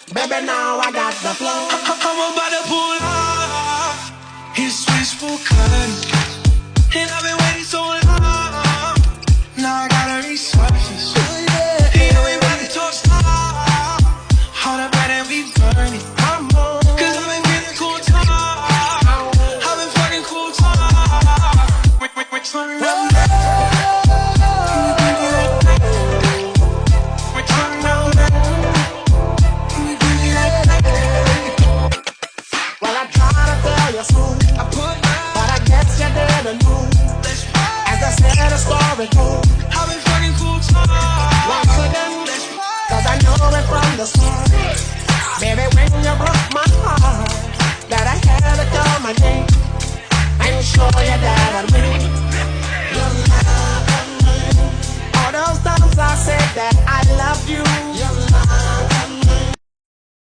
Baby, now I got the flow. I'm about to pull up. His wishful cut. And I've been waiting so long. Now I gotta resurface. Hey, we about to talk stop. Hold up, right, and we burn it. Come on. Cause I've been getting cool talk. I've been fucking cool talk. Turn up. Well, I try to tell you soon, but I guess you didn't know. As I said, the story goes. I've been fucking cool talk. Once again, cause I know it from the start. Baby, when you broke my heart, that I had to call my name and show you that I mean your love. All those times I said that I love you.